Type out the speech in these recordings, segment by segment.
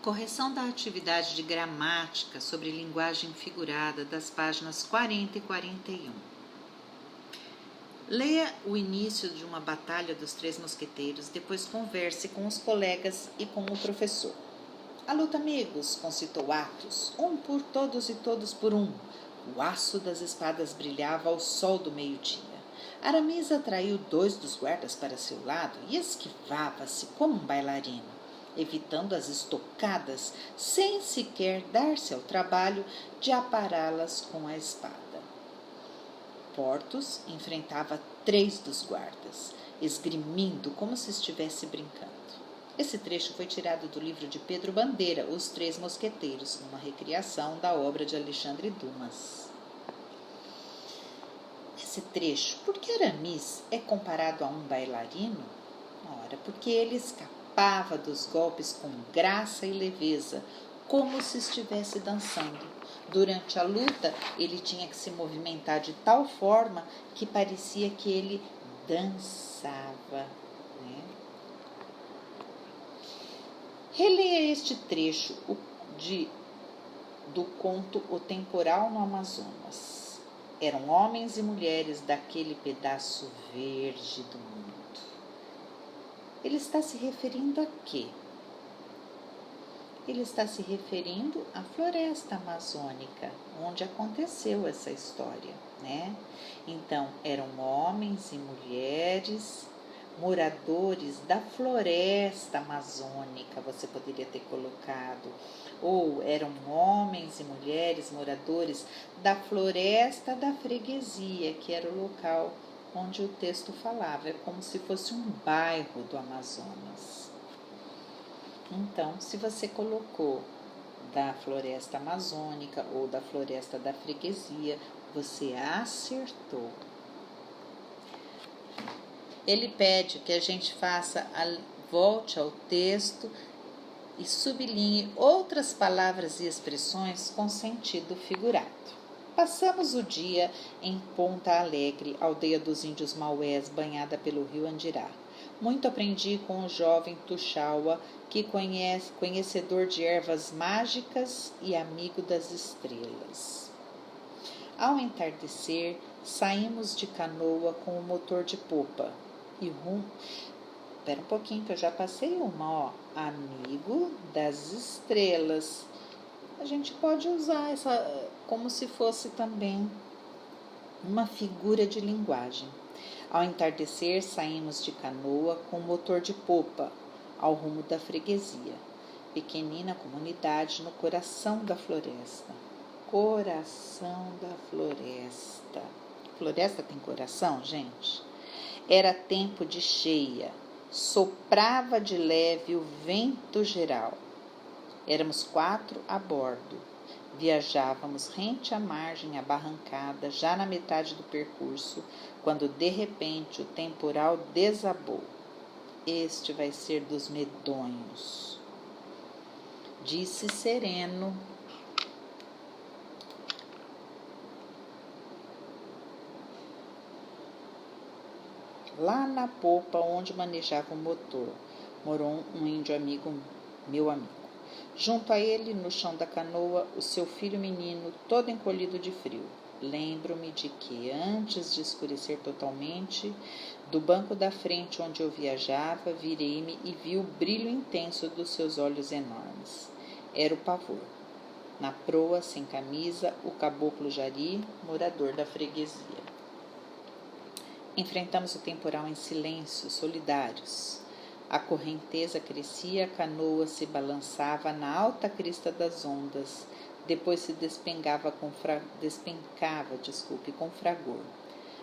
Correção da atividade de gramática sobre linguagem figurada das páginas 40 e 41. Leia o início de uma batalha dos Três Mosqueteiros, depois converse com os colegas e com o professor. A luta, amigos, concitou Athos, um por todos e todos por um. O aço das espadas brilhava ao sol do meio-dia. Aramis atraiu 2 dos guardas para seu lado e esquivava-se como um bailarino, evitando as estocadas, sem sequer dar-se ao trabalho de apará-las com a espada. Porthos enfrentava 3 dos guardas, esgrimindo como se estivesse brincando. Esse trecho foi tirado do livro de Pedro Bandeira, Os Três Mosqueteiros, numa recriação da obra de Alexandre Dumas. Esse trecho, por que Aramis é comparado a um bailarino? Ora, porque ele escapava dos golpes com graça e leveza, como se estivesse dançando. Durante a luta, ele tinha que se movimentar de tal forma que parecia que ele dançava. Releia este trecho do conto O Temporal no Amazonas. Eram homens e mulheres daquele pedaço verde do mundo. Ele está se referindo a quê? Ele está se referindo à floresta amazônica, onde aconteceu essa história, né? Então, eram homens e mulheres moradores da floresta amazônica, você poderia ter colocado, ou eram homens e mulheres moradores da floresta da freguesia, que era o local onde o texto falava, é como se fosse um bairro do Amazonas. Então, se você colocou da floresta amazônica ou da floresta da freguesia, você acertou. Ele pede que a gente volte ao texto e sublinhe outras palavras e expressões com sentido figurado. Passamos o dia em Ponta Alegre, aldeia dos índios Maués, banhada pelo rio Andirá. Muito aprendi com o jovem Tuxaua, que conhecedor de ervas mágicas e amigo das estrelas. Ao entardecer, saímos de canoa com o motor de popa e Espera um pouquinho que eu já passei uma, amigo das estrelas. A gente pode usar essa como se fosse também uma figura de linguagem. Ao entardecer, saímos de canoa com motor de popa ao rumo da freguesia, pequenina comunidade no coração da floresta. Coração da floresta. Floresta tem coração, gente? Era tempo de cheia, soprava de leve o vento geral. Éramos 4 a bordo. Viajávamos rente à margem abarrancada, já na metade do percurso, quando de repente o temporal desabou. Este vai ser dos medonhos, disse sereno. Lá na popa, onde manejava o motor, morou um índio amigo, meu amigo. Junto a ele, no chão da canoa, o seu filho menino, todo encolhido de frio. Lembro-me de que, antes de escurecer totalmente, do banco da frente onde eu viajava, virei-me e vi o brilho intenso dos seus olhos enormes. Era o pavor. Na proa, sem camisa, o caboclo Jari, morador da freguesia. Enfrentamos o temporal em silêncio, solidários. A correnteza crescia, a canoa se balançava na alta crista das ondas, depois se despencava com fragor.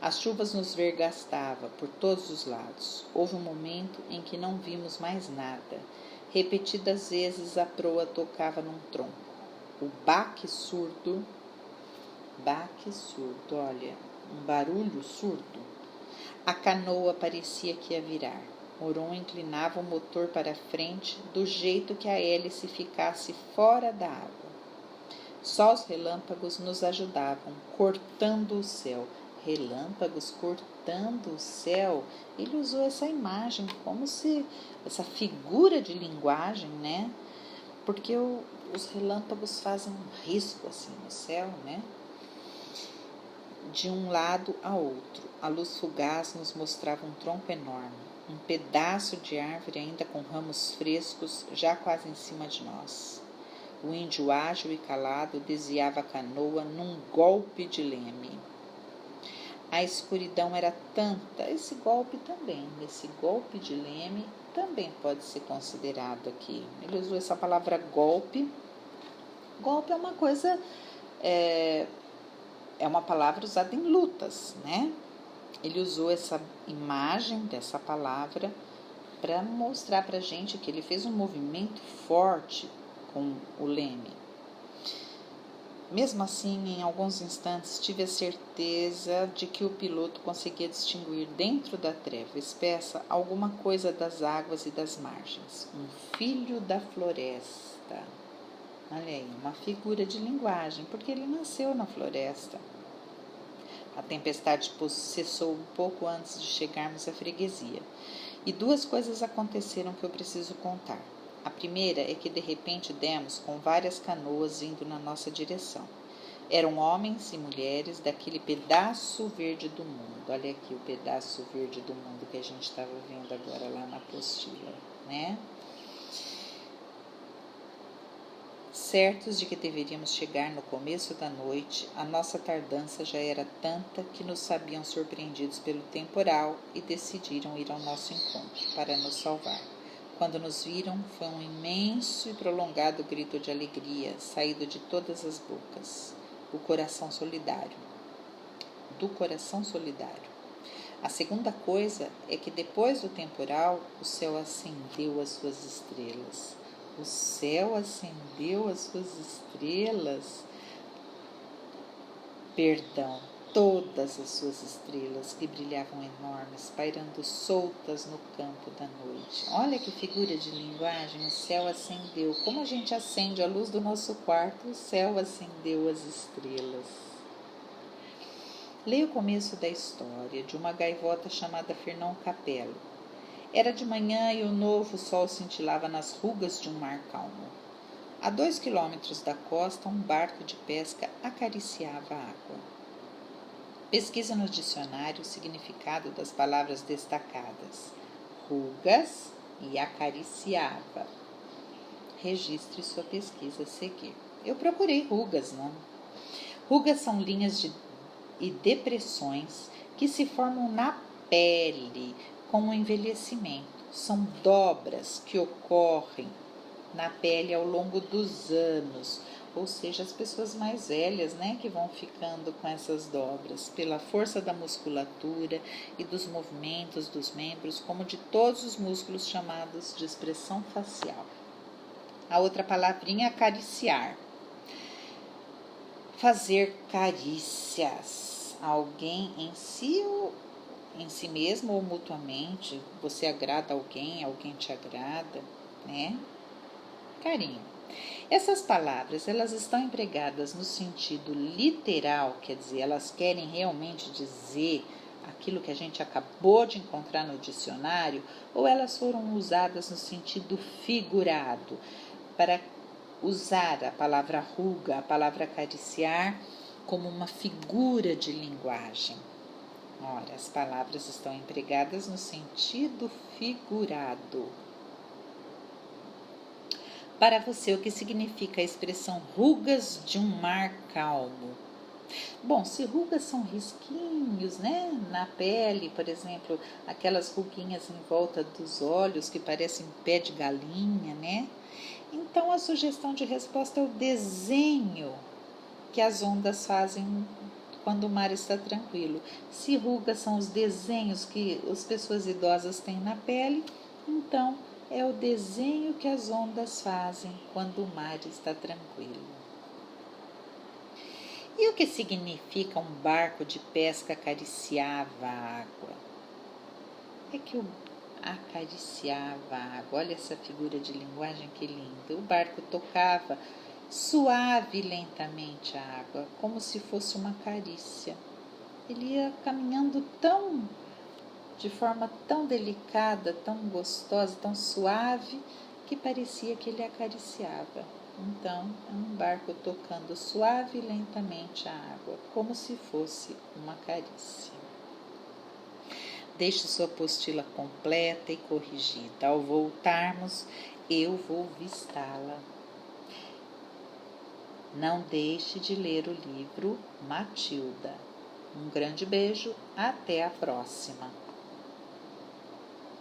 As chuvas nos vergastavam por todos os lados. Houve um momento em que não vimos mais nada. Repetidas vezes a proa tocava num tronco. O baque surdo, olha, um barulho surdo. A canoa parecia que ia virar. Moron inclinava o motor para a frente, do jeito que a hélice ficasse fora da água. Só os relâmpagos nos ajudavam, cortando o céu. Relâmpagos cortando o céu. Ele usou essa imagem como se essa figura de linguagem, né? porque os relâmpagos fazem um risco assim no céu, né? De um lado a outro, a luz fugaz nos mostrava um tronco enorme, um pedaço de árvore ainda com ramos frescos, já quase em cima de nós. O índio ágil e calado desviava a canoa num golpe de leme. A escuridão era tanta, esse golpe de leme também pode ser considerado aqui. Ele usou essa palavra golpe. Golpe é uma coisa, é uma palavra usada em lutas, né? Ele usou essa imagem dessa palavra para mostrar para a gente que ele fez um movimento forte com o leme. Mesmo assim, em alguns instantes, tive a certeza de que o piloto conseguia distinguir dentro da treva espessa alguma coisa das águas e das margens. Um filho da floresta. Olha aí, uma figura de linguagem, porque ele nasceu na floresta. A tempestade cessou um pouco antes de chegarmos à freguesia. E duas coisas aconteceram que eu preciso contar. A primeira é que de repente demos com várias canoas indo na nossa direção. Eram homens e mulheres daquele pedaço verde do mundo. Olha aqui o pedaço verde do mundo que a gente estava vendo agora lá na apostila, né? Certos de que deveríamos chegar no começo da noite, a nossa tardança já era tanta que nos sabiam surpreendidos pelo temporal e decidiram ir ao nosso encontro para nos salvar. Quando nos viram, foi um imenso e prolongado grito de alegria, saído de todas as bocas. Do coração solidário. A segunda coisa é que depois do temporal, o céu acendeu as suas estrelas. O céu acendeu as suas estrelas. Todas as suas estrelas que brilhavam enormes, pairando soltas no campo da noite. Olha que figura de linguagem, o céu acendeu. Como a gente acende a luz do nosso quarto, o céu acendeu as estrelas. Leia o começo da história de uma gaivota chamada Fernão Capello. Era de manhã e o novo sol cintilava nas rugas de um mar calmo. A 2 quilômetros da costa, um barco de pesca acariciava a água. Pesquisa no dicionário o significado das palavras destacadas. Rugas e acariciava. Registre sua pesquisa a seguir. Eu procurei rugas, não? Rugas são linhas e depressões que se formam na pele com o envelhecimento. São dobras que ocorrem na pele ao longo dos anos, ou seja, as pessoas mais velhas, né, que vão ficando com essas dobras, pela força da musculatura e dos movimentos dos membros, como de todos os músculos chamados de expressão facial. A outra palavrinha é acariciar. Fazer carícias a alguém em si mesmo ou mutuamente. Você agrada alguém te agrada, né? Carinho. Essas palavras, elas estão empregadas no sentido literal, quer dizer, elas querem realmente dizer aquilo que a gente acabou de encontrar no dicionário, ou elas foram usadas no sentido figurado, para usar a palavra ruga, a palavra acariciar, como uma figura de linguagem. Ora, as palavras estão empregadas no sentido figurado. Para você, o que significa a expressão rugas de um mar calmo? Bom, se rugas são risquinhos, né? Na pele, por exemplo, aquelas ruguinhas em volta dos olhos que parecem pé de galinha, né? Então, a sugestão de resposta é o desenho que as ondas fazem quando o mar está tranquilo. Se rugas são os desenhos que as pessoas idosas têm na pele, então é o desenho que as ondas fazem quando o mar está tranquilo. E o que significa um barco de pesca acariciava a água? É que o acariciava a água. Olha essa figura de linguagem que linda. O barco tocava suave e lentamente a água, como se fosse uma carícia. Ele ia caminhando de forma tão delicada, tão gostosa, tão suave, que parecia que ele acariciava. Então, é um barco tocando suave e lentamente a água, como se fosse uma carícia. Deixe sua apostila completa e corrigida. Ao voltarmos, eu vou vistá-la. Não deixe de ler o livro Matilda. Um grande beijo, até a próxima!